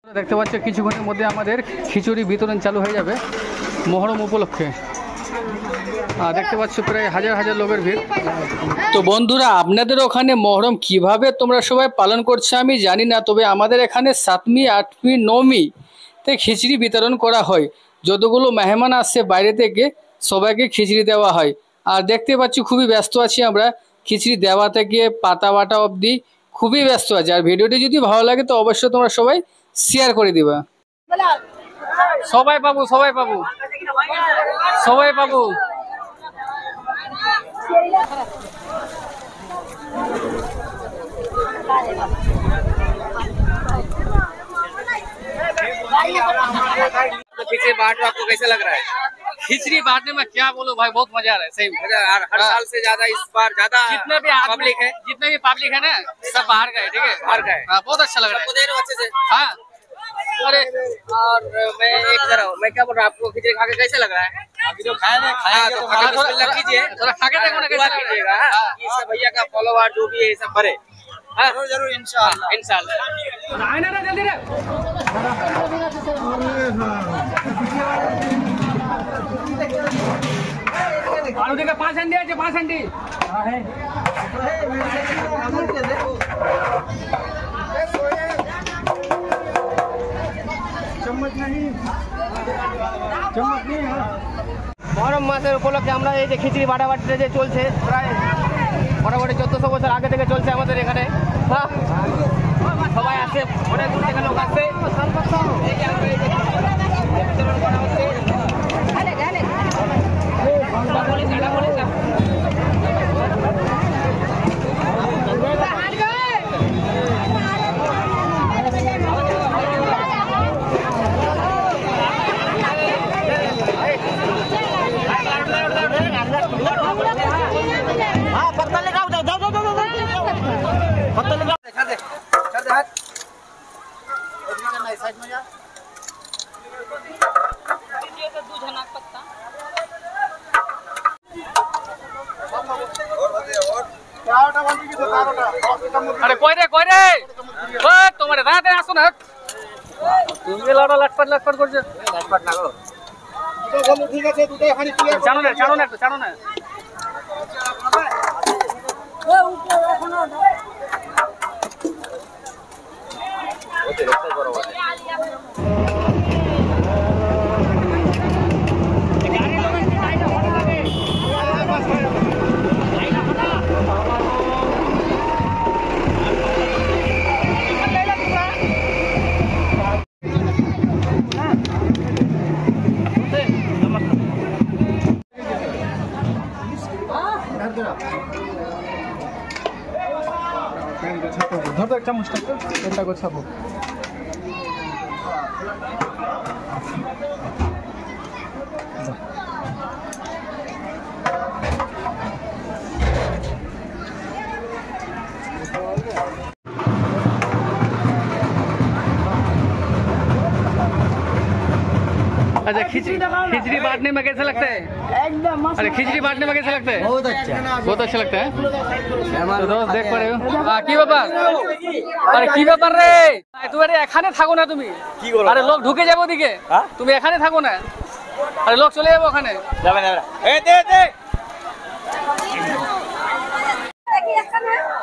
দেখতে পাচ্ছ কিছুক্ষণের মধ্যে আমাদের খিচুড়ি বিতরণ চালু হয়ে যাবে মহরম উপলক্ষে। দেখতে পাচ্ছ প্রায় হাজার হাজার লোকের ভিড়। তো বন্ধুরা, আপনাদের ওখানে মহরম কিভাবে তোমরা সবাই পালন করছো আমি জানি না, তবে আমাদের এখানে 7মি 8মি 9মি তে খিচুড়ি বিতরণ করা হয়। যতগুলো মেহমান আসছে বাইরে থেকে সবাইকে খিচুড়ি দেওয়া হয়। আর দেখতে পাচ্ছি খুবই ব্যস্ত আছি আমরা, খিচুড়ি দেওয়া থেকে পাতা বাটা অবধি খুবই ব্যস্ত আছে। আর ভিডিওটি যদি ভালো লাগে তো অবশ্যই তোমরা সবাই শেয়ার করে দিবা। সবাই পাবো সবাই পাবো সবাই পাবো। खिचड़ी बांट आपको कैसा लग रहा है? खिचड़ी बांटने में क्या बोलो भाई, बहुत मजा आ रहा है। सही हर साल से ज्यादा इस बार ज्यादा जितने भी पब्लिक है, जितने भी पब्लिक है ना सब बाहर गए। ठीक है, बाहर गए। बहुत अच्छा लग रहा है। आपको दे रहे हो अच्छे से। हाँ, अरे और मैं एक जरा मैं क्या बोल रहा हूँ, आपको खिचड़ी खा के कैसे लग रहा है? अभी तो खाए तो खा के बिस्मिल्लाह कीजिए, थोड़ा खा के देखो ना कैसा कीजिएगा। ये सब भैया का फॉलोवर जो भी है ये सब भरे। जरूर जरूर इंशाल्लाह इंशाल्लाह। आना ना जल्दी रे। आलू देखा 5 अंडे আছে 5 अंडे। चम्मच नहीं মহরম মাসের উপলক্ষে আমরা এই যে খিচড়ি বাটাবাটিতে যে চলছে প্রায় মোটামুটি 1400 বছর আগে থেকে চলছে আমাদের এখানে। সবাই আসছে, অনেক দূর থেকে লোক আসছে। अरे कोई रे तुम्हारे दांत আসো না তুমি লড়া লটপট লটপট করছো। লটপট না গো, ঠিক আছে দুটো এখানে ক্লিয়ার জানো না একটু জানো না। ধরো একটা মুস্তাক এটা গোছাবো। अच्छा, खिचड़ी बांटने में कैसा लगता है? एकदम मस्त। अरे खिचड़ी बांटने में कैसा लगता है? बहुत अच्छा लगता है। तो दोस्त देख पा रहे हो কি ব্যাপার? আরে কি ব্যাপার রে, তুমি এখানে থাকো না, তুমি কি করো? আরে লোক ঢুকে যাবে ওদিকে, তুমি এখানে থাকো না, আরে লোক চলে যাবে ওখানে। যাবে না এই দে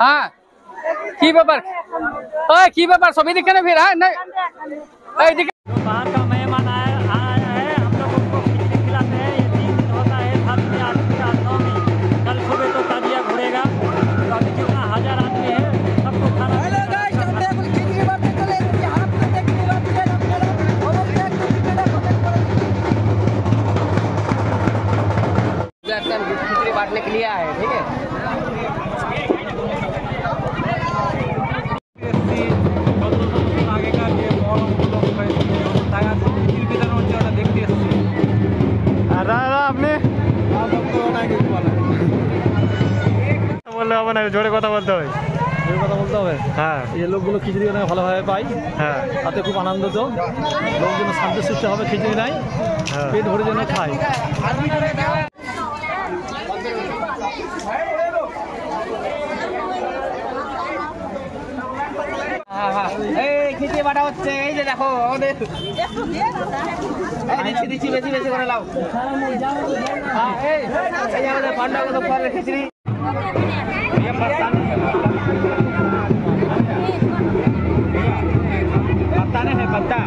হ্যাঁ কি ব্যাপার, ওই কি ব্যাপার সব এদিকে না, ফির হ্যাঁ না এইদিকে। बाहर का मेहमान आया है, हम लोग उनको खिचड़ी खिलाते हैं। ये 3 दिन होता है, 7वीं 8वीं और 9वीं। कल सुबह तो ताजिया घुरेगा। तो अभी जितना 1000 आदमी है सबको खाना खिचड़ी बांटने के लिए आए हैं, ठीक है। জোরে কথা বলতে হবে, হ্যাঁ। এই লোকগুলো খিচুড়ি অনেক ভালোভাবে পাই, হ্যাঁ তাতে খুব আনন্দ। তো লোকজন শান্তি সুস্থ হবে, খিচুড়ি নাই পেট ভরে যেন খায়। খিচুড়ি দিয়ে বাটা হচ্ছে, এই যে দেখো আমাদের দিচ্ছি দিচ্ছি বেশি বেশি করে লাও। এই যে আমাদের পান্ডাগত ফলের খিচুড়ি। पत्ता नहीं है पत्ता